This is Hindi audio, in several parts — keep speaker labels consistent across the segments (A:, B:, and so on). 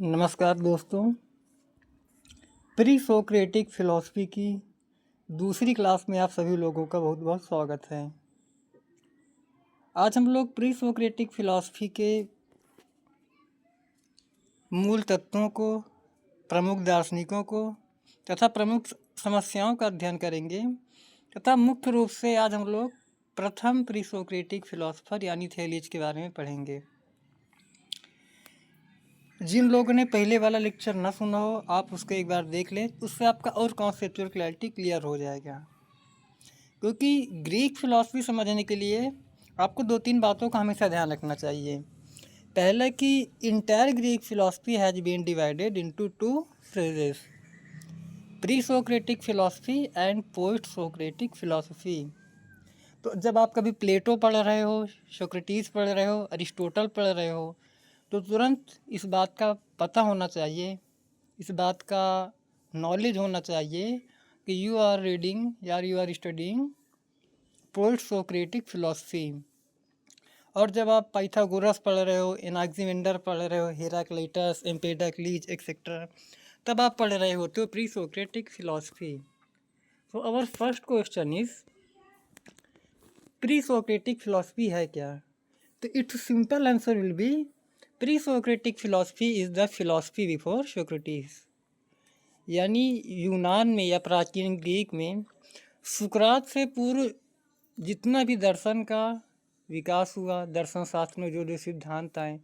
A: नमस्कार दोस्तों। प्री सोक्रेटिक फ़िलॉसफ़ी की दूसरी क्लास में आप सभी लोगों का बहुत बहुत स्वागत है। आज हम लोग प्री सोक्रेटिक फ़िलॉसफ़ी के मूल तत्वों को, प्रमुख दार्शनिकों को तथा प्रमुख समस्याओं का अध्ययन करेंगे तथा मुख्य रूप से आज हम लोग प्रथम प्री सोक्रेटिक फ़िलॉसफ़र यानी थेलीज के बारे में पढ़ेंगे। जिन लोगों ने पहले वाला लेक्चर ना सुना हो, आप उसको एक बार देख लें, उससे आपका और कॉन्सेप्चुअल क्लैरिटी क्लियर हो जाएगा। क्योंकि ग्रीक फिलॉसफी समझने के लिए आपको दो तीन बातों का हमेशा ध्यान रखना चाहिए। पहला कि entire Greek philosophy has been divided into two phases, pre Socratic philosophy and post Socratic philosophy. तो जब आप कभी प्लेटो पढ़ रहे हो, सोक्रेटिस पढ़ रहे हो, अरिस्टोटल पढ़ रहे हो, तो तुरंत इस बात का पता होना चाहिए, इस बात का नॉलेज होना चाहिए कि यू आर रीडिंग या you are studying post Socratic philosophy. और जब आप पाइथागोरस पढ़ रहे हो, एनाक्सिमेंडर पढ़ रहे हो, हेराक्लिटस, एम्पेडोक्लीज एक्सेट्रा, तब आप पढ़ रहे होते हो pre Socratic philosophy. So our first question is pre Socratic philosophy है क्या? तो it's simple answer will be pre Socratic philosophy is the philosophy before Socrates. यानी यूनान में या प्राचीन ग्रीक में सुकरात से पूर्व जितना भी दर्शन का विकास हुआ, दर्शन शास्त्र में जो जो सिद्धांत आए,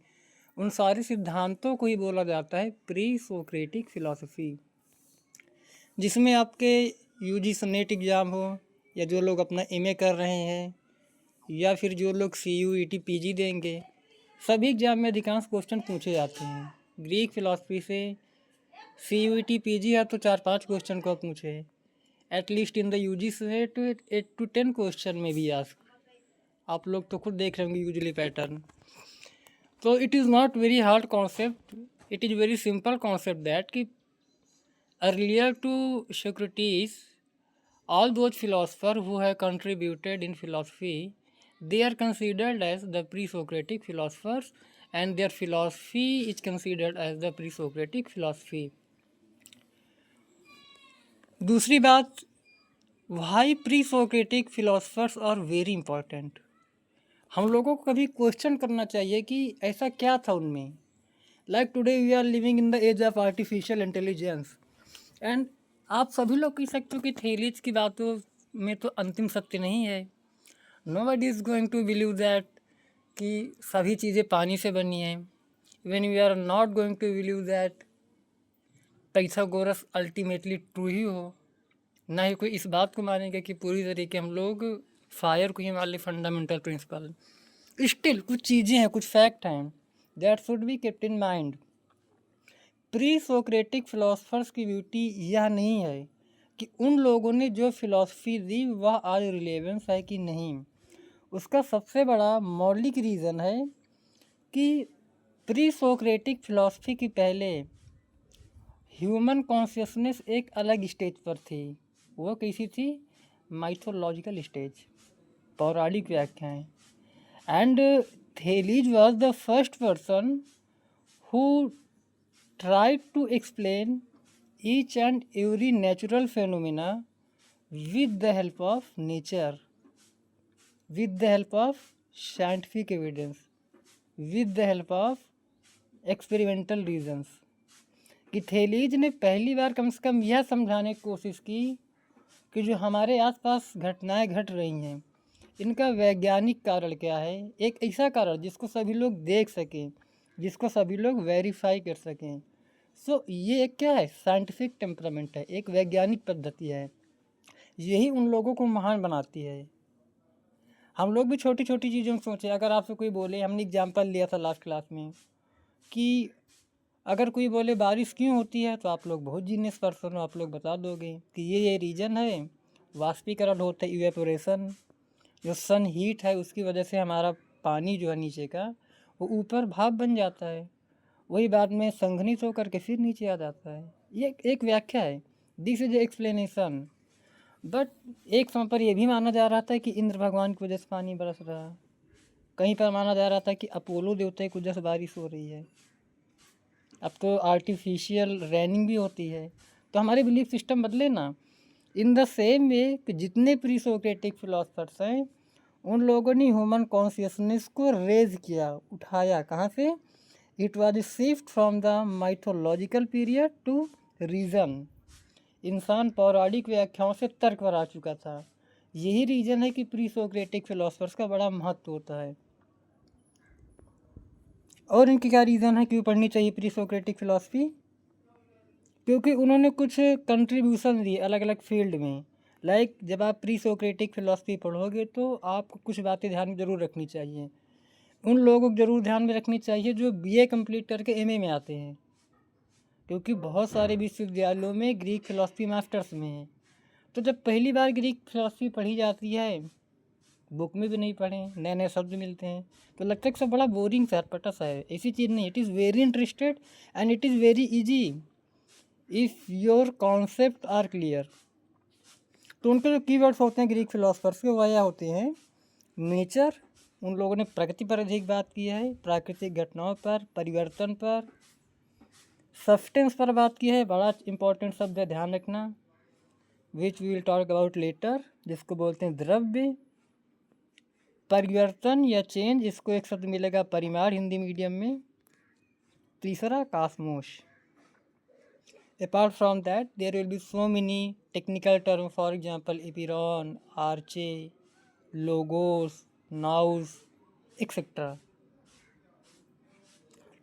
A: उन सारे सिद्धांतों को ही बोला जाता है प्री सोक्रेटिक फिलॉसफी। जिसमें आपके यूजी नेट एग्ज़ाम हो, या जो लोग अपना एमए कर रहे हैं, या फिर जो लोग सीयूईटी पीजी देंगे, सभी एग्जाम में अधिकांश क्वेश्चन पूछे जाते हैं ग्रीक फिलॉसफी से। सीयूईटी पीजी है तो 4-5 क्वेश्चन को पूछे, एटलीस्ट इन द यूजी से 8 to 10 क्वेश्चन में भी आस्क। आप लोग तो खुद देख रहे होंगे यूजली पैटर्न। तो it is not very hard concept, it is very simple concept that कि earlier to Socrates all those philosophers who have contributed in philosophy, they are considered as the pre-Socratic philosophers, and their philosophy is considered as the pre-Socratic philosophy. दूसरी बात, why pre-Socratic philosophers are very important. हम लोगों को कभी क्वेश्चन करना चाहिए कि ऐसा क्या था उनमें। Like today we are living in the age of artificial intelligence, and आप सभी लोग कह सकते हो कि थेलीज की बातों में तो अंतिम सत्य नहीं है। Nobody is going to believe that कि सभी चीज़ें पानी से बनी हैं। Even we are not going to believe that Pythagoras ultimately true ही हो। ना ही कोई इस बात को मानेंगे कि पूरी तरीके हम लोग फायर को ही मान लें फंडामेंटल प्रिंसिपल। स्टिल कुछ चीज़ें हैं, कुछ फैक्ट हैं that should be kept in mind. Pre Socratic philosophers की ब्यूटी यह नहीं है कि उन लोगों ने जो फिलॉसफी दी वह आज रिलेवेंस है कि नहीं। उसका सबसे बड़ा मौलिक रीज़न है कि प्री सोक्रेटिक फिलॉसफी की पहले ह्यूमन कॉन्शियसनेस एक अलग स्टेज पर थी। वो कैसी थी? माइथोलॉजिकल स्टेज, पौराणिक व्याख्याएं। And Thales was the first person who tried to explain each and every natural phenomena with the help of nature, with the help of scientific evidence, with the help of experimental reasons। कि थेलीज ने पहली बार कम से कम यह समझाने की कोशिश की कि जो हमारे आसपास घटनाएं घट रही हैं, इनका वैज्ञानिक कारण क्या है, एक ऐसा कारण जिसको सभी लोग देख सकें, जिसको सभी लोग वेरीफाई कर सकें। सो ये एक क्या है? साइंटिफिक टेम्परामेंट है, एक वैज्ञानिक पद्धति है। यही उन लोगों को महान बनाती है। हम लोग भी छोटी छोटी चीज़ों में सोचें। अगर आपसे कोई बोले, हमने एग्जाम्पल लिया था लास्ट क्लास में कि अगर कोई बोले बारिश क्यों होती है, तो आप लोग बहुत जीनियस पर्सन हो, आप लोग बता दोगे कि ये रीज़न है, वाष्पीकरण होता है, इवेपोरेशन, जो सन हीट है उसकी वजह से हमारा पानी जो है नीचे का वो ऊपर भाप बन जाता है, वही बाद में संघनित होकर के फिर नीचे आ जाता है। ये एक व्याख्या है, दिस इज एक्सप्लेनेशन। बट एक समय पर यह भी माना जा रहा था कि इंद्र भगवान की वजह से पानी बरस रहा, कहीं पर माना जा रहा था कि अपोलो देवता की वजह से बारिश हो रही है। अब तो आर्टिफिशियल रेनिंग भी होती है, तो हमारे बिलीफ सिस्टम बदले ना। इन द सेम वे कि जितने प्री सोक्रेटिक फिलोसफर्स हैं, उन लोगों ने ह्यूमन कॉन्शियसनेस को रेज किया, उठाया। कहाँ से? It was shift from the mythological period to reason. इंसान पौराणिक व्याख्याओं से तर्क पर आ चुका था। यही रीज़न है कि प्री सोक्रेटिक फिलोसफर्स का बड़ा महत्व होता है। और इनकी क्या रीज़न है क्यों पढ़नी चाहिए प्री सोक्रेटिक फिलॉसफी? क्योंकि उन्होंने कुछ कंट्रीब्यूशन दिए अलग अलग फील्ड में। लाइक जब आप प्री सोक्रेटिक फिलॉसफी पढ़ोगे तो आपको कुछ बातें ध्यान में ज़रूर रखनी चाहिए। उन लोगों को ज़रूर ध्यान में रखनी चाहिए जो बीए कंप्लीट करके एमए में आते हैं, क्योंकि बहुत सारे विश्वविद्यालयों में ग्रीक फिलॉसफी मास्टर्स में है। तो जब पहली बार ग्रीक फिलॉसफी पढ़ी जाती है, बुक में भी नहीं पढ़े, नए नए शब्द मिलते हैं, तो लगता है कि सब बड़ा बोरिंग सा पटा सा है। ऐसी चीज़ नहीं, it is very interested and it is very easy if your concept are clear. तो उनके जो कीवर्ड्स होते हैं ग्रीक फिलोसफर्स के, वह होते हैं नेचर, उन लोगों ने प्रकृति पर अधिक बात की है, प्राकृतिक घटनाओं पर, परिवर्तन पर। सब्सटेंस पर बात की है, बड़ा इंपॉर्टेंट शब्द है, ध्यान रखना, which we will talk about later, जिसको बोलते हैं द्रव्य। परिवर्तन या चेंज, इसको एक शब्द मिलेगा परिमाण हिंदी मीडियम में। तीसरा कास्मोस। Apart from that, there will be so many technical terms, for example, epiron, arche, logos, nous, etc.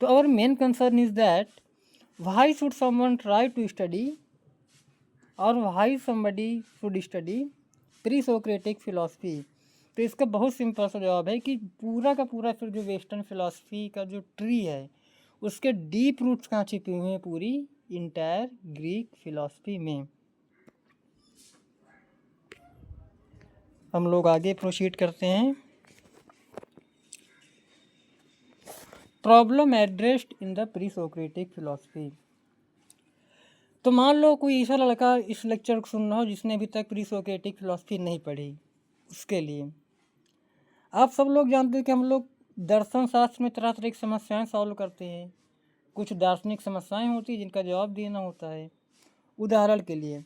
A: So our main concern is that why should someone try to study or why somebody should study pre-Socratic philosophy? तो इसका बहुत सिंपल सा जवाब है कि पूरा का पूरा फिर जो वेस्टर्न फिलॉसफी का जो ट्री है, उसके डीप रूट्स कहाँ छिपे हुए हैं पूरी इंटायर ग्रीक फिलॉसफी में। हम लोग आगे प्रोसीड करते हैं। Problem addressed in the pre Socratic philosophy. तो मान लो कोई ऐसा लड़का इस लेक्चर को सुन रहा हो जिसने अभी तक प्री सोक्रेटिक फिलॉसफी नहीं पढ़ी, उसके लिए आप सब लोग जानते हैं कि हम लोग दर्शन शास्त्र में तरह तरह की समस्याएं सॉल्व करते हैं। कुछ दार्शनिक समस्याएं होती हैं जिनका जवाब देना होता है। उदाहरण के लिए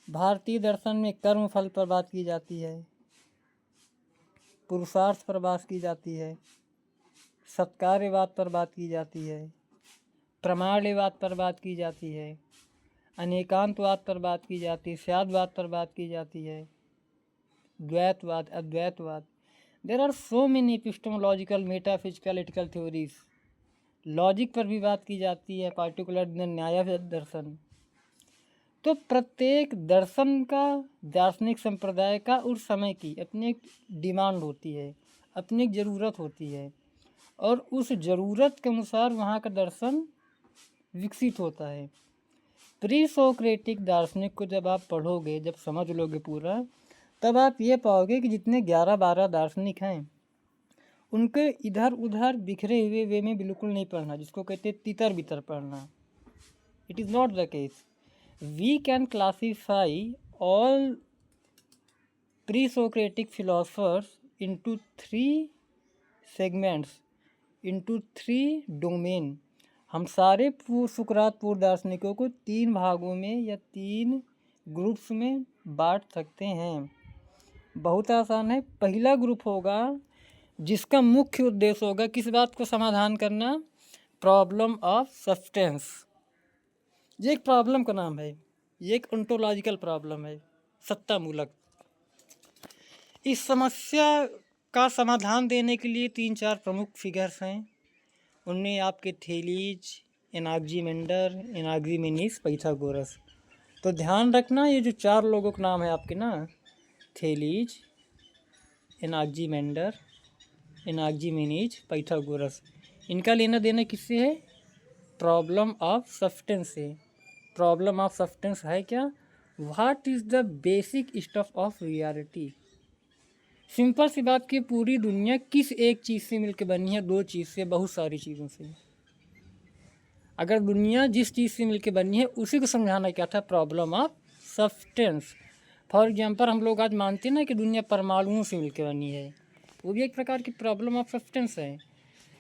A: भारतीय दर्शन में कर्म फल पर बात की जाती है, पुरुषार्थ पर बात की जाती है, सत्कार्यवाद पर बात की जाती है, प्रमाणवाद पर बात की जाती है, अनेकांतवाद पर बात की जाती है, स्यादवाद पर बात की जाती है, द्वैतवाद, अद्वैतवाद। There are so many epistemological metaphysical ethical theories. Logic पर भी बात की जाती है, पार्टिकुलर न्याय दर्शन। तो प्रत्येक दर्शन का, दार्शनिक संप्रदाय का उस समय की अपनी एक डिमांड होती है, अपनी एक ज़रूरत होती है, और उस ज़रूरत के अनुसार वहाँ का दर्शन विकसित होता है। प्री सोक्रेटिक दार्शनिक को जब आप पढ़ोगे, जब समझ लोगे पूरा, तब आप ये पाओगे कि जितने 11-12 दार्शनिक हैं उनके इधर उधर बिखरे हुए वे में बिल्कुल नहीं पढ़ना, जिसको कहते हैं तितर बितर पढ़ना। It is not the case. We can classify all pre Socratic philosophers into 3 segments, into 3 domain. हम सारे सुकरात पूर्व दार्शनिकों को 3 भागों में या 3 ग्रुप्स में बांट सकते हैं। बहुत आसान है। पहला ग्रुप होगा जिसका मुख्य उद्देश्य होगा किस बात को समाधान करना? Problem of substance. ये एक प्रॉब्लम का नाम है, ये एक ओंटोलॉजिकल प्रॉब्लम है, सत्ता मूलक। इस समस्या का समाधान देने के लिए 3-4 प्रमुख फिगर्स हैं। उनमें आपके थेलीज, एनाक्सिमेंडर, एनाक्सिमेनिस, पाइथागोरस। तो ध्यान रखना, ये जो 4 लोगों का नाम है आपके ना, थेलीज, एनाक्सिमेंडर, एनाक्सिमेनिस, पाइथागोरस, इनका लेना देना किससे है? प्रॉब्लम ऑफ सब्सटेंस से। प्रॉब्लम ऑफ सब्सटेंस है क्या? What is the basic stuff of reality. Simple सी बात कि पूरी दुनिया किस एक चीज़ से मिलकर बनी है? 2 चीज़ से, बहुत सारी चीज़ों से। अगर दुनिया जिस चीज़ से मिलकर बनी है उसी को समझाना क्या था? Problem of substance. For example हम लोग आज मानते हैं ना कि दुनिया परमाणुओं से मिलकर बनी है, वो भी एक प्रकार की प्रॉब्लम ऑफ सब्सटेंस है।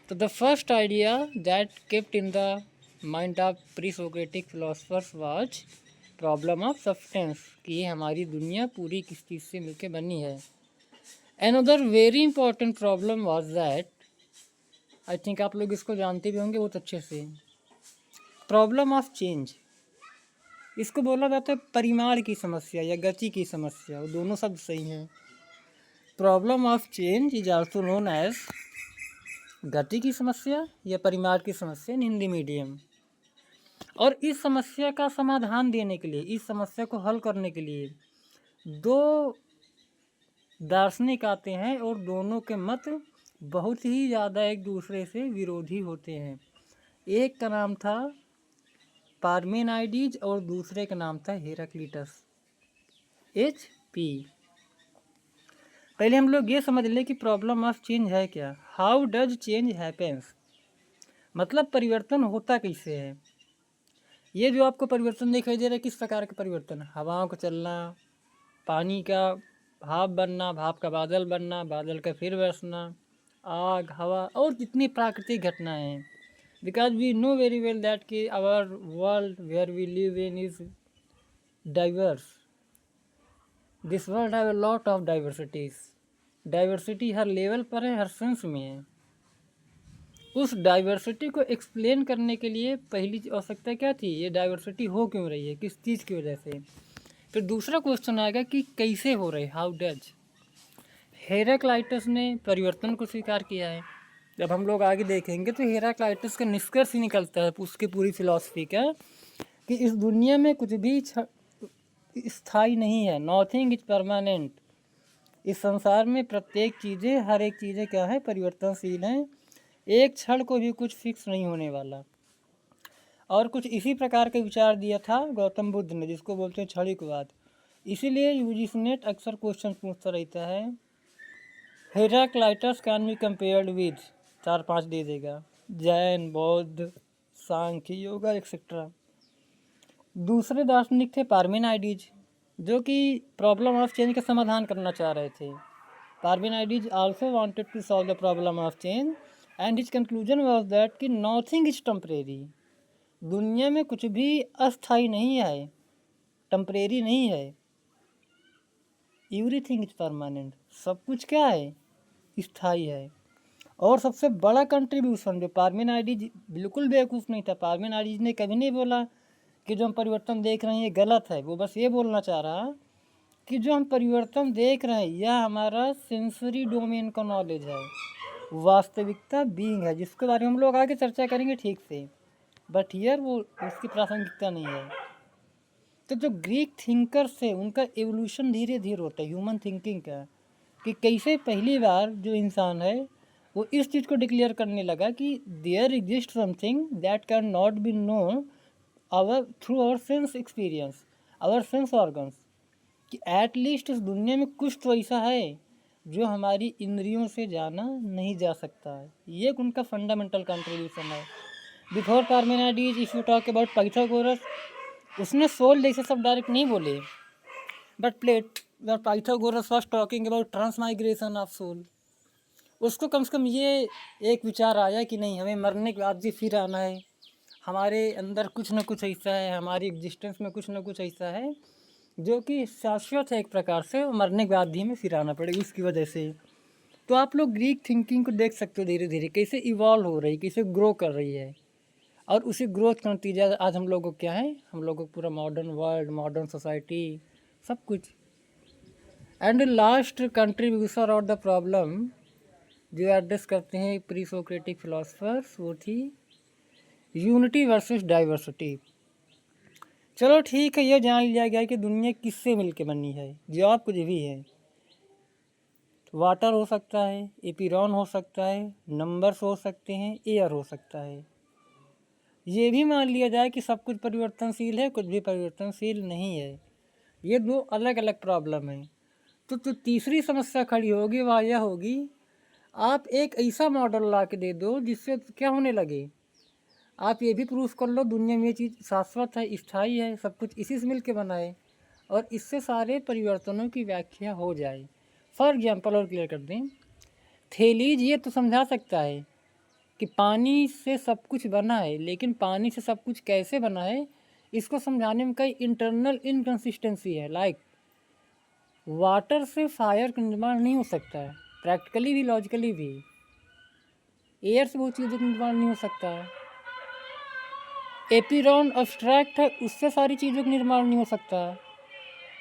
A: तो the first idea that kept in the mind of pre Socratic philosophers was problem of substance, कि ये हमारी दुनिया पूरी किस चीज़ से मिलकर बनी है। Another very important problem was that, I think आप लोग इसको जानते भी होंगे बहुत अच्छे से, प्रॉब्लम ऑफ चेंज। इसको बोला जाता है परिमाण की समस्या या गति की समस्या, वो दोनों शब्द सही हैं। Problem of change is also known as गति की समस्या या परिमाण की समस्या इन हिंदी मीडियम। और इस समस्या का समाधान देने के लिए, इस समस्या को हल करने के लिए दो दार्शनिक आते हैं और दोनों के मत बहुत ही ज़्यादा एक दूसरे से विरोधी होते हैं। एक का नाम था पार्मेनाइडिस और दूसरे का नाम था हेराक्लिटस, HP। पहले हम लोग ये समझ लें कि प्रॉब्लम ऑफ चेंज है क्या। हाउ डज चेंज हैपेंस, मतलब परिवर्तन होता कैसे है। ये जो आपको परिवर्तन दिखाई दे रहा है, किस प्रकार का परिवर्तन, हवाओं का चलना, पानी का भाप बनना, भाप का बादल बनना, बादल का फिर बरसना, आग, हवा और जितनी प्राकृतिक घटनाएं हैं। Because we know very well that कि our world where we live in is diverse, this world have a lot of diversities. Diversity हर लेवल पर है, हर सेंस में है। उस डाइवर्सिटी को एक्सप्लेन करने के लिए पहली आवश्यकता क्या थी, ये डाइवर्सिटी हो क्यों रही है, किस चीज़ की वजह से। फिर दूसरा क्वेश्चन आएगा कि कैसे हो रहे, हाउ डज। हेराक्लाइटस ने परिवर्तन को स्वीकार किया है। जब हम लोग आगे देखेंगे तो हेराक्लाइटस का निष्कर्ष ही निकलता है उसकी पूरी फिलॉसफी का, कि इस दुनिया में कुछ भी स्थायी नहीं है, नॉथिंग इज परमानेंट। इस संसार में प्रत्येक चीज़ें, हर एक चीज़ें क्या है, परिवर्तनशील हैं। एक क्षण को भी कुछ फिक्स नहीं होने वाला। और कुछ इसी प्रकार का विचार दिया था गौतम बुद्ध ने, जिसको बोलते हैं क्षणिकवाद। इसीलिए यूजीसी नेट अक्सर क्वेश्चन पूछता रहता है, Heraclitus can be compared with, 4-5 दे देगा, जैन, बौद्ध, सांख्य, योगा एक्सेट्रा। दूसरे दार्शनिक थे पार्मेनाइडिस, जो कि प्रॉब्लम ऑफ चेंज का समाधान करना चाह रहे थे। Parmenides also wanted to solve the problem of change and his conclusion was that कि नॉथिंग इज टेम्परेरी। दुनिया में कुछ भी अस्थाई नहीं है, टेम्परेरी नहीं है। एवरीथिंग इज परमानेंट, सब कुछ क्या है, स्थाई है। और सबसे बड़ा कंट्रीब्यूशन जो पार्मेनाइडिस, बिल्कुल बेवकूफ़ नहीं था। पार्मेनाइडिस ने कभी नहीं बोला कि जो हम परिवर्तन देख रहे हैं ये गलत है। वो बस ये बोलना चाह रहा कि जो हम परिवर्तन देख रहे हैं यह हमारा सेंसरी डोमेन का नॉलेज है, वास्तविकता बीइंग है, जिसके बारे में हम लोग आगे चर्चा करेंगे ठीक से। बट हियर वो उसकी प्रासंगिकता नहीं है। तो जो ग्रीक थिंकर्स थे उनका एवोल्यूशन धीरे धीरे होता है ह्यूमन थिंकिंग का, कि कैसे पहली बार जो इंसान है वो इस चीज़ को डिक्लेयर करने लगा कि there exist something that can not be known through our sense experience, our sense organs, कि एट लीस्ट इस दुनिया में कुछ तो ऐसा है जो हमारी इंद्रियों से जाना नहीं जा सकता है। ये उनका फंडामेंटल कंट्रीब्यूशन है। Before Parmenides, if you talk about Pythagoras, उसने सोल जैसे सब डायरेक्ट नहीं बोले, but Pythagoras was talking about transmigration of soul. उसको कम से कम ये एक विचार आया कि नहीं, हमें मरने के बाद भी फिर आना है, हमारे अंदर कुछ न कुछ ऐसा है, हमारी एग्जिस्टेंस में कुछ न कुछ ऐसा है जो कि शाश्वत है एक प्रकार से, मरने के बाद भी हमें फिर आना पड़ेगा उसकी वजह से। तो आप लोग ग्रीक थिंकिंग को देख सकते हो धीरे धीरे कैसे इवॉल्व हो रही, कैसे ग्रो कर रही है। और उसी ग्रोथ का नतीजा आज हम लोगों को क्या है, हम लोगों को पूरा मॉडर्न वर्ल्ड, मॉडर्न सोसाइटी, सब कुछ। एंड लास्ट कंट्रीब्यूशन और द प्रॉब्लम जो एड्रेस करते हैं प्री सोक्रेटिक फिलोसफर्स, वो थी यूनिटी वर्सेस डाइवर्सिटी। चलो ठीक है, ये जान लिया गया कि दुनिया किससे मिलके बनी है। जवाब कुछ भी है, वाटर हो सकता है, एपिरॉन हो सकता है, नंबर्स हो सकते हैं, एयर हो सकता है। ये भी मान लिया जाए कि सब कुछ परिवर्तनशील है, कुछ भी परिवर्तनशील नहीं है। ये दो अलग अलग प्रॉब्लम है। तो तीसरी समस्या खड़ी होगी, वह यह होगी, आप एक ऐसा मॉडल ला के दे दो जिससे क्या होने लगे, आप ये भी प्रूफ कर लो दुनिया में ये चीज़ शाश्वत है, स्थायी है, सब कुछ इसी से मिल के बना है, और इससे सारे परिवर्तनों की व्याख्या हो जाए। फॉर एग्जांपल और क्लियर कर दें, थेलीज ये तो समझा सकता है कि पानी से सब कुछ बना है, लेकिन पानी से सब कुछ कैसे बना है इसको समझाने में कई इंटरनल इनकन्सिस्टेंसी है। लाइक वाटर से फायर का निर्माण नहीं हो सकता है, प्रैक्टिकली भी लॉजिकली भी। एयर से बहुत चीज़ों का निर्माण नहीं हो सकता है। एपिरॉन अब्स्ट्रैक्ट है, उससे सारी चीज़ों का निर्माण नहीं हो सकता है।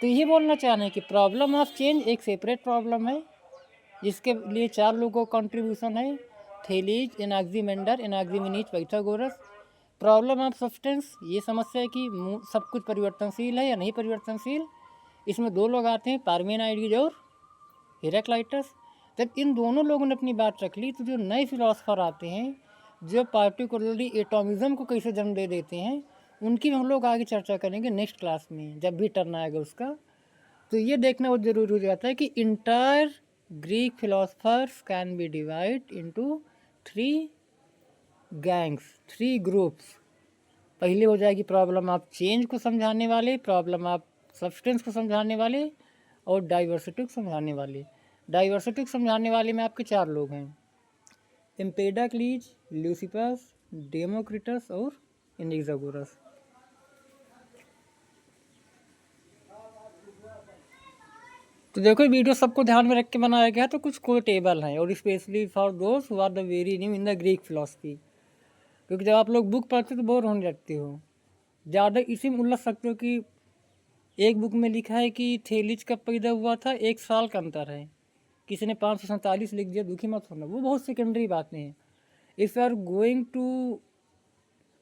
A: तो ये बोलना चाह रहे हैं कि प्रॉब्लम ऑफ चेंज एक सेपरेट प्रॉब्लम है जिसके लिए 4 लोगों का कंट्रीब्यूशन है, थेलीज, एनाक्सिमेंडर, एनाक्सिमेनीज, पाइथागोरस। प्रॉब्लम ऑफ सब्सटेंस, ये समस्या है कि सब कुछ परिवर्तनशील है या नहीं परिवर्तनशील। इसमें 2 लोग आते हैं, पार्मेनाइड्स और हेराक्लाइटस। जब इन दोनों लोगों ने अपनी बात रख ली तो जो नए फिलोसफर आते हैं जो पार्टिकुलरली एटॉमिज्म को कैसे जन्म दे देते हैं, उनकी हम लोग आगे चर्चा करेंगे नेक्स्ट क्लास में जब भी टर्न आएगा उसका। तो ये देखना बहुत ज़रूरी हो जाता है कि entire Greek philosophers can be divide into 3 gangs, 3 groups. पहले हो जाएगी प्रॉब्लम ऑफ चेंज को समझाने वाले, प्रॉब्लम ऑफ सब्सटेंस को समझाने वाले और डाइवर्सिटी को समझाने वाले। डाइवर्सिटी को समझाने वाले में आपके 4 लोग हैं, एम्पेडाक्लीज, ल्यूसिपस, डेमोक्रिटस और एनाक्सागोरस। तो देखो वीडियो सबको ध्यान में रख के बनाया गया है, तो कुछ कोई टेबल हैं और specially for those who are the very new in the Greek philosophy. क्योंकि जब आप लोग बुक पढ़ते तो बोर होने लगते हो, ज़्यादा इसी में उलझ सकते हो कि एक बुक में लिखा है कि थेलीज कब पैदा हुआ था, 1 साल का अंतर है, किसी ने 547 लिख दिया, दुखी मत होना, वो बहुत सेकेंडरी बातें हैं। If you are going to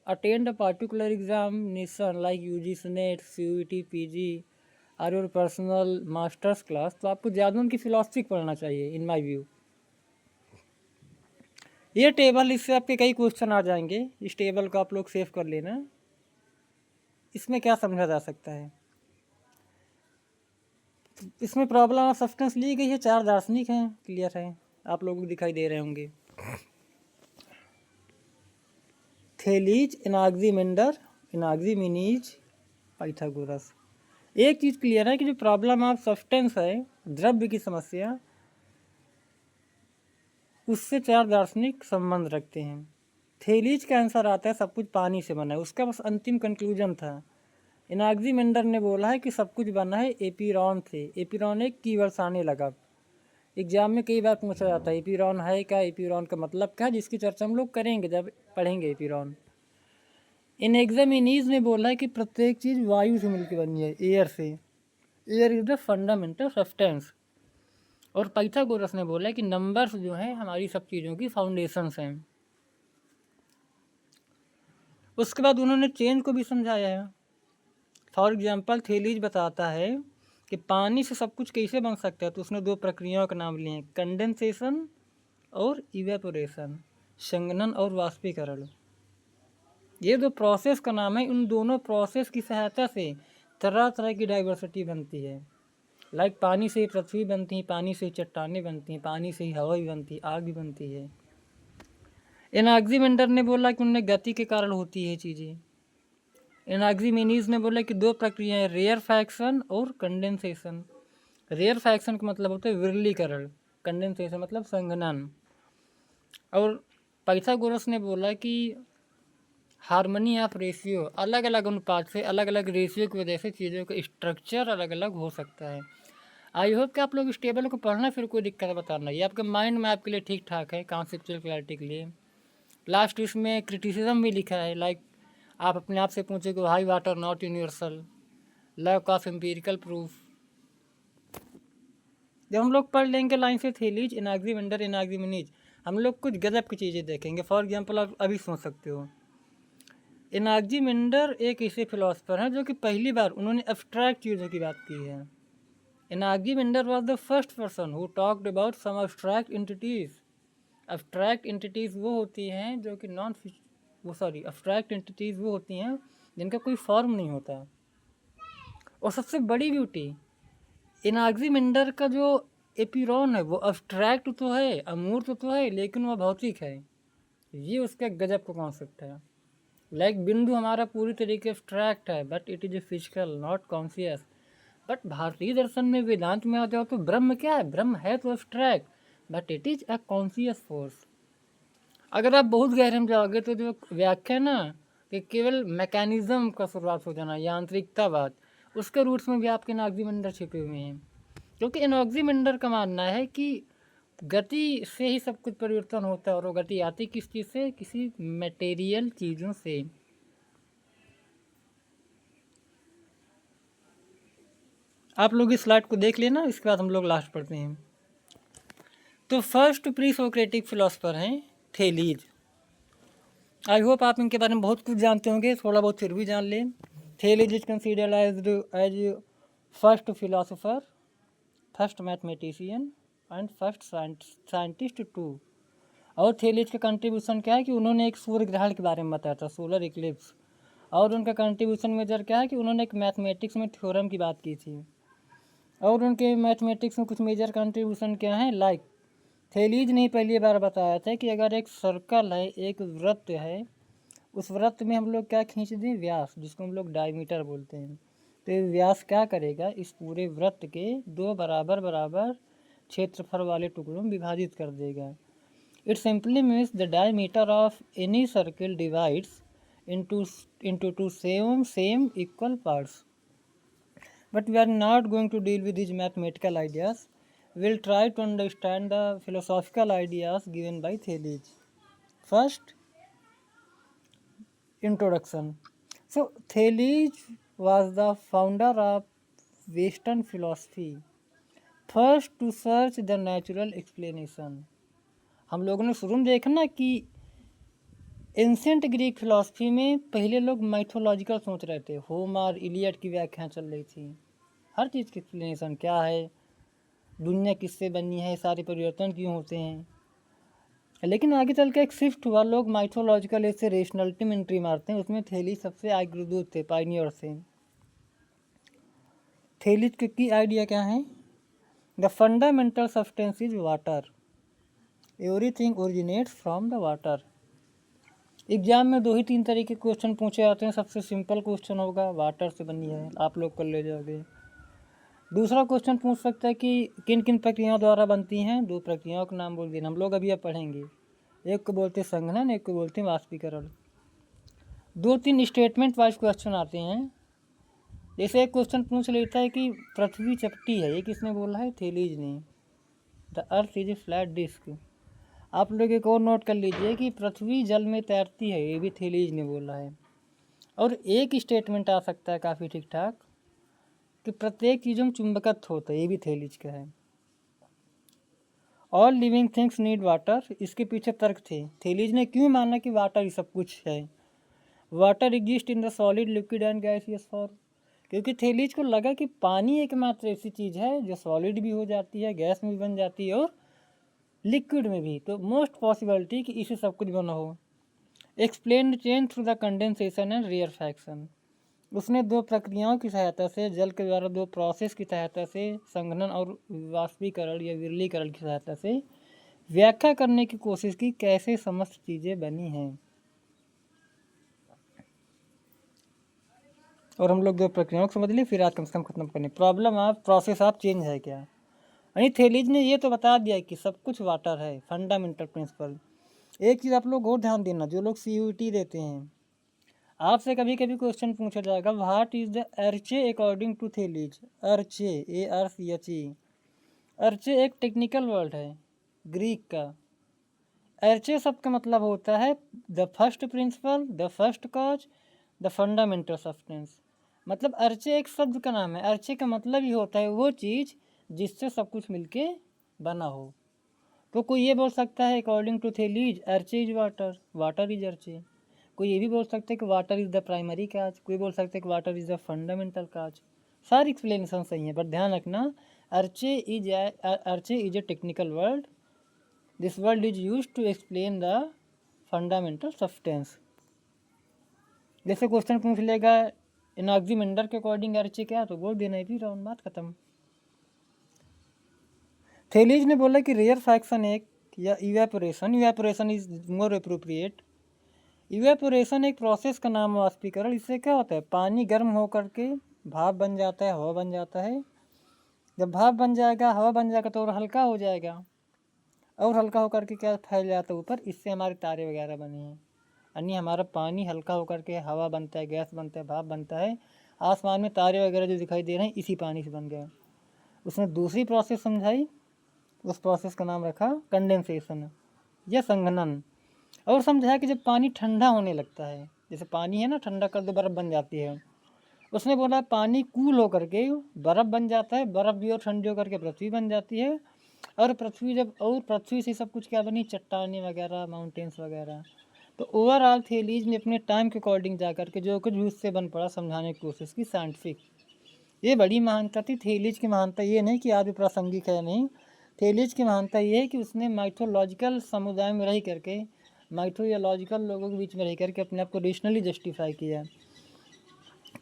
A: attend a particular examination like UGC NET, CUET, PG और योर पर्सनल मास्टर्स क्लास, तो आपको ज़्यादा उनकी फिलॉसफी पढ़ना चाहिए इन माय व्यू। ये टेबल, इससे आपके कई क्वेश्चन आ जाएंगे, इस टेबल को आप लोग सेव कर लेना। इसमें क्या समझा जा सकता है, इसमें प्रॉब्लम ऑफ सब्सटेंस ली गई है, 4 दार्शनिक हैं, क्लियर है, आप लोगों को दिखाई दे रहे होंगे। थेलीज, एनाक्सिमेंडर, एनाक्सिमेनीज, पाइथागोरस। एक चीज़ क्लियर है कि जो प्रॉब्लम ऑफ सब्सटेंस है, द्रव्य की समस्या, उससे 4 दार्शनिक संबंध रखते हैं। थेलीज का आंसर आता है सब कुछ पानी से बना है, उसका बस अंतिम कंक्लूजन था। एनाक्सिमेंडर ने बोला है कि सब कुछ बना है एपिरॉन से। एपिरॉन एक कीवर्ड्स आने लगा, एग्जाम में कई बार पूछा जाता है एपिरॉन है क्या, एपिरॉन का मतलब क्या है, जिसकी चर्चा हम लोग करेंगे जब पढ़ेंगे एपिरॉन। एनाक्सिमेनीज ने बोला है कि प्रत्येक चीज़ वायु से मिलकर बनी है, एयर से। Air is the fundamental substance. और पाइथागोरस ने बोला है कि नंबर्स जो हैं हमारी सब चीज़ों की फाउंडेशंस हैं। उसके बाद उन्होंने चेंज को भी समझाया है। फॉर एग्जांपल थेलीज बताता है कि पानी से सब कुछ कैसे बन सकता है, तो उसने 2 प्रक्रियाओं के नाम लिए हैं, कंडेंसेशन और इवेपोरेशन, संघनन और वाष्पीकरण। ये 2 प्रोसेस का नाम है। उन दोनों प्रोसेस की सहायता से तरह तरह की डाइवर्सिटी बनती है। लाइक पानी से पृथ्वी बनती है, पानी से चट्टानें बनती हैं, पानी से ही हवा भी बनती है, आग भी बनती है। एनाक्सिमेंडर ने बोला कि उनमें गति के कारण होती है चीज़ें। एनाक्सिमेनीज ने बोला कि 2 प्रक्रियाएं, रेयर फैक्शन और कंडेंसेशन। रेयर फैक्शन का मतलब होता है विरलीकरण, कंडेंसेशन मतलब संघनन। और पाइथागोरस ने बोला कि हार्मनी ऑफ रेशियो, अलग अलग अनुपात से, अलग अलग रेशियो की वजह से चीज़ों का स्ट्रक्चर अलग अलग हो सकता है। आई होप कि आप लोग इस टेबल को पढ़ना, फिर कोई दिक्कत बताना, ये आपके माइंड में आपके लिए ठीक ठाक है कॉन्सेप्चुअल क्लैरिटी के लिए। लास्ट इसमें क्रिटिसिज्म भी लिखा है, लाइक आप अपने आप से पूछे कि high water not universal, lack of empirical proof. जब हम लोग पढ़ लेंगे लाइन से थेलीज, एनाक्सिमेंडर, एनाक्सिमेनीज, हम लोग कुछ गजब की चीज़ें देखेंगे। फॉर एग्जांपल आप अभी सोच सकते हो, एनाक्सिमेंडर एक ऐसे फिलोसफर हैं जो कि पहली बार उन्होंने एब्स्ट्रैक्ट चीज़ों की बात की है। Anaximander was the first person who talked about some abstract entities. Abstract entities वो होती हैं जो कि एब्स्ट्रैक्ट एंटिटीज़ वो होती हैं जिनका कोई फॉर्म नहीं होता। और सबसे बड़ी ब्यूटी, एनाक्सिमेंडर का जो एपिरॉन है वो एब्स्ट्रैक्ट तो है, अमूर्त तो है, लेकिन वह भौतिक है। ये उसका गजब का कॉन्सेप्ट है। लाइक बिंदु हमारा पूरी तरीके एब्स्ट्रैक्ट है, but it is a physical not conscious. But भारतीय दर्शन में, वेदांत में आ जाओ तो ब्रह्म क्या है, ब्रह्म है तो abstract, but it is a conscious force. अगर आप बहुत गहरे में जाओगे तो जो व्याख्या ना कि केवल मैकेनिज्म का शुरुआत हो जाना, यांत्रिकतावाद, उसके रूट्स में भी आपके एनाक्सीमेंडर छिपे हुए हैं। क्योंकि एनाक्सीमेंडर का मानना है कि गति से ही सब कुछ परिवर्तन होता है, और वो गति आती किस चीज़ से? किसी मटेरियल चीज़ों से। आप लोग इस स्लाइड को देख लेना, इसके बाद हम लोग लास्ट पढ़ते हैं। तो फर्स्ट प्री सोक्रेटिक फिलोसफर हैं थेलीज। आई होप आप इनके बारे में बहुत कुछ जानते होंगे, थोड़ा बहुत फिर भी जान लें। Thales is considered as first philosopher, first mathematician and first scientist too. और थेलीज का कंट्रीब्यूशन क्या है कि उन्होंने एक सूर्य ग्रहण के बारे में बताया था, सोलर इक्लिप्स। और उनका कंट्रीब्यूशन मेजर क्या है कि उन्होंने एक मैथमेटिक्स में थ्योरम की बात की थी। और उनके मैथमेटिक्स में कुछ मेजर कंट्रीब्यूशन क्या है? लाइक थेलीज ने पहली बार बताया था कि अगर एक सर्कल है, एक वृत्त है, उस वृत्त में हम लोग क्या खींच दें? व्यास, जिसको हम लोग डायमीटर बोलते हैं। तो ये व्यास क्या करेगा? इस पूरे वृत्त के दो बराबर बराबर क्षेत्रफल वाले टुकड़ों में विभाजित कर देगा। It simply means the diameter of any circle divides into two same equal parts. But we are not going to deal with these mathematical ideas. We'll try to understand the philosophical ideas given by Thales. First, introduction. So Thales was the founder of Western philosophy, first to search the natural explanation. हम लोगों ने शुरू में देखा ना कि एंशिएंट ग्रीक फिलॉसफी में पहले लोग माइथोलॉजिकल सोच रहे थे। होमर, इलियड की व्याख्या चल रही थी, हर चीज़ की एक्सप्लेनेशन क्या है, दुनिया किससे बनी है, सारे परिवर्तन क्यों होते हैं। लेकिन आगे चल के एक शिफ्ट हुआ, लोग माइथोलॉजिकल ऐसे रेशनलिटी में एंट्री मारते हैं। उसमें थेलीज सबसे अग्रदूत थे, पायनियर से। थेलीज के की आइडिया क्या है? The fundamental substance is water, everything originates from the water. Exam में 2 ही 3 तरीके के क्वेश्चन पूछे जाते हैं। सबसे सिंपल क्वेश्चन होगा, वाटर से बनी है, आप लोग कर ले जाओगे। दूसरा क्वेश्चन पूछ सकता है कि किन किन प्रक्रियाओं द्वारा बनती हैं, 2 प्रक्रियाओं का नाम बोल देना। हम लोग अभी अब पढ़ेंगे, एक को बोलते हैं संघनन, एक को बोलते हैं वाष्पीकरण। 2-3 स्टेटमेंट वाइज क्वेश्चन आते हैं। जैसे एक क्वेश्चन पूछ लेता है कि पृथ्वी चपटी है, ये किसने बोला है? थेलीज ने। The earth is a flat disc. आप लोग एक और नोट कर लीजिए कि पृथ्वी जल में तैरती है, ये भी थेलीज ने बोला है। और एक स्टेटमेंट आ सकता है काफ़ी ठीक ठाक कि प्रत्येक चीज़ों में चुंबकत्व होता है, ये भी थेलीज का है। All living things need water, इसके पीछे तर्क थे। थेलीज ने क्यों माना कि वाटर ही सब कुछ है? Water exist in the solid, liquid and gaseous form. क्योंकि थेलीज को लगा कि पानी एकमात्र ऐसी चीज़ है जो सॉलिड भी हो जाती है, गैस में भी बन जाती है और लिक्विड में भी। तो मोस्ट पॉसिबिलिटी कि इसे सब कुछ बना हो। Explain change through the condensation and rarefaction. उसने 2 प्रक्रियाओं की सहायता से, जल के द्वारा 2 प्रोसेस की सहायता से, संघनन और वाष्पीकरण या विरलीकरण की सहायता से व्याख्या करने की कोशिश की कैसे समस्त चीज़ें बनी हैं। और हम लोग 2 प्रक्रियाओं को समझ लिए, फिर आज कम से कम खत्म करने। प्रॉब्लम आप प्रोसेस आप चेंज है क्या? यानी थेलीज ने ये तो बता दिया कि सब कुछ वाटर है, फंडामेंटल प्रिंसिपल। एक चीज़ आप लोग और ध्यान देना, जो लोग CUET देते हैं, आपसे कभी कभी क्वेश्चन पूछा जाएगा, what is the arche according to Thales. Arche, ARCHE। Arche एक टेक्निकल वर्ड है ग्रीक का। अर्चे शब्द का मतलब होता है the first principle, the first cause, the fundamental substance. मतलब अर्चे एक शब्द का नाम है। अर्चे का मतलब ही होता है वो चीज़ जिससे सब कुछ मिलके बना हो। तो कोई ये बोल सकता है according to Thales arche is water, water is arche. कोई ये भी बोल सकता है कि water is the primary cause, कोई बोल सकता है कि water is the fundamental cause. सारी एक्सप्लेनेशन सही है, बट ध्यान रखना arche is a technical word. This word is use to explain the fundamental substance. जैसे क्वेश्चन पूछ लेगा एनाक्सीमेंडर के अकॉर्डिंग अर्चे क्या, तो बोल देना भी राउंड, बात खत्म। थेलीज ने बोला कि रेयर फैक्शन एक या evaporation, evaporation is more appropriate. Evaporation एक प्रोसेस का नाम है, वाष्पीकरण। इससे क्या होता है, पानी गर्म होकर के भाप बन जाता है, हवा बन जाता है। जब भाप बन जाएगा, हवा बन जाएगा तो और हल्का हो जाएगा। और हल्का होकर के क्या फैल जाता है ऊपर, इससे हमारे तारे वगैरह बने हैं। यानी हमारा पानी हल्का होकर के हवा बनता है, गैस बनता है, भाप बनता है, आसमान में तारे वगैरह जो दिखाई दे रहे हैं इसी पानी से बन गए। उसने दूसरी प्रोसेस समझाई, उस प्रोसेस का नाम रखा कंडेंसेशन या संघनन। और समझाया कि जब पानी ठंडा होने लगता है, जैसे पानी है ना, ठंडा कर दो बर्फ़ बन जाती है, उसने बोला पानी कूल होकर के बर्फ़ बन जाता है, बर्फ़ भी और ठंडी होकर के पृथ्वी बन जाती है, और पृथ्वी से सब कुछ क्या बनी, चट्टानें वगैरह, माउंटेन्स वगैरह। तो ओवरऑल थेलीज ने अपने टाइम के अकॉर्डिंग जा कर के जो कुछ भी उससे बन पड़ा समझाने की कोशिश की, साइंटिफिक। ये बड़ी महानता थी। थेलीज की महानता ये नहीं कि आज भी प्रासंगिक है, नहीं। थेलीज की महानता ये है कि उसने माइथोलॉजिकल समुदाय में रह करके, माइथोलॉजिकल लोगों के बीच में रह करके अपने आप को रेशनली जस्टिफाई किया।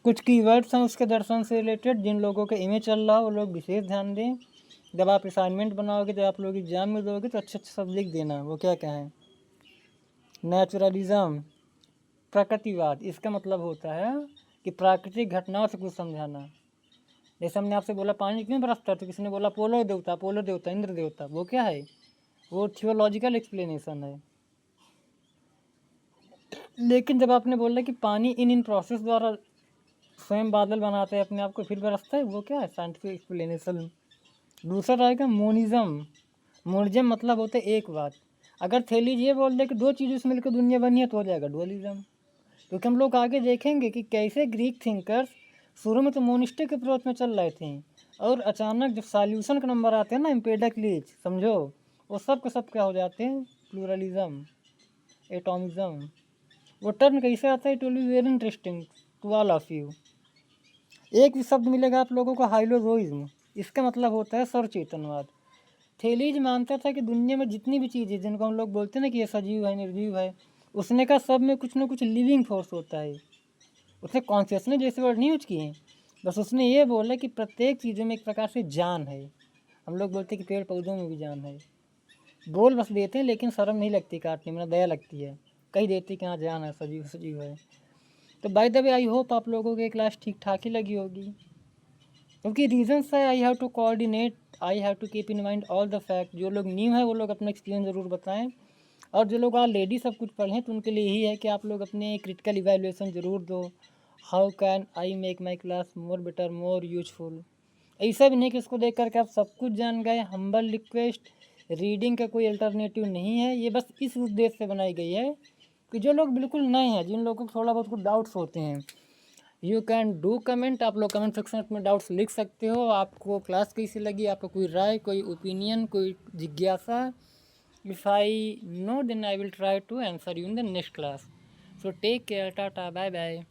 A: कुछ कीवर्ड्स हैं उसके दर्शन से रिलेटेड, जिन लोगों के इमेज चल रहा हो वो लोग विशेष ध्यान दें। जब आप असाइनमेंट बनाओगे, जब आप लोग एग्जाम में दोगे तो अच्छे अच्छे सब लिख देना। वो क्या क्या है? नेचुरलिज्म, प्रकृतिवाद, इसका मतलब होता है कि प्राकृतिक घटनाओं से कुछ समझाना। जैसे हमने आपसे बोला पानी क्यों बरसता है, तो किसी ने बोला पोलो देवता, इंद्र देवता। वो क्या है? वो थियोलॉजिकल एक्सप्लेनेशन है। लेकिन जब आपने बोला कि पानी इन प्रोसेस द्वारा स्वयं बादल बनाते हैं अपने आप को फिर बरसता है, वो क्या है? Scientific explanation. दूसरा रहेगा मोनिज्म। मोनिज्म मतलब होता है एक बात। अगर थेलीज ये बोल दे कि दो चीज़ों से मिलकर दुनिया बनी है तो हो जाएगा डुअलिज्म। क्योंकि हम लोग आगे देखेंगे कि कैसे ग्रीक थिंकर्स शुरू में तो मोनिस्टिक अप्रोच में चल रहे थे, और अचानक जब सॉल्यूशन का नंबर आते हैं ना, एम्पेडक्लीज, समझो, वो सब के सब क्या हो जाते हैं? Pluralism, atomism. वो टर्म कैसे आता है? It will be very interesting to all of you. एक भी शब्द मिलेगा आप लोगों को, हाइलोजोइज्म। इसका मतलब होता है सर्वचेतनवाद। थेलीज मानता था कि दुनिया में जितनी भी चीज़ें जिनको हम लोग बोलते हैं ना कि ये सजीव है, निर्जीव है, उसने कहा सब में कुछ ना कुछ लिविंग फोर्स होता है। उसने कॉन्शियसनेस जैसे वर्ड नहीं यूज किए हैं, बस उसने ये बोला कि प्रत्येक चीज़ों में एक प्रकार से जान है। हम लोग बोलते हैं कि पेड़ पौधों में भी जान है। बोल बस देते हैं, लेकिन शर्म नहीं लगती काटने में, दया लगती है, कही देती कि हाँ जान है, सजीव सजीव है। तो by the way I hope आप लोगों को ये क्लास ठीक ठाक ही लगी होगी, क्योंकि रीजन्स है I have to coordinate, I have to keep in mind all the fact. जो लोग न्यू है वो लोग अपना एक्सपीरियंस ज़रूर बताएं, और जो लोग ऑलरेडी सब कुछ पढ़ें तो उनके लिए यही है कि आप लोग अपने क्रिटिकल इवैल्यूएशन ज़रूर दो। How can I make my class more better, more useful. ऐसा भी नहीं कि इसको देख करके आप सब कुछ जान गए। हम्बल रिक्वेस्ट, रीडिंग का कोई अल्टरनेटिव नहीं है, ये बस इस उद्देश्य से बनाई गई है कि जो लोग बिल्कुल नए हैं, जिन लोगों को थोड़ा बहुत कुछ डाउट्स होते हैं, यू कैन डू कमेंट। आप लोग कमेंट सेक्शन में डाउट्स लिख सकते हो। आपको क्लास कैसी लगी, आपका कोई राय, कोई ओपिनियन, कोई जिज्ञासा, if I know then I will try to answer you in the next class. So take care, tata, bye bye.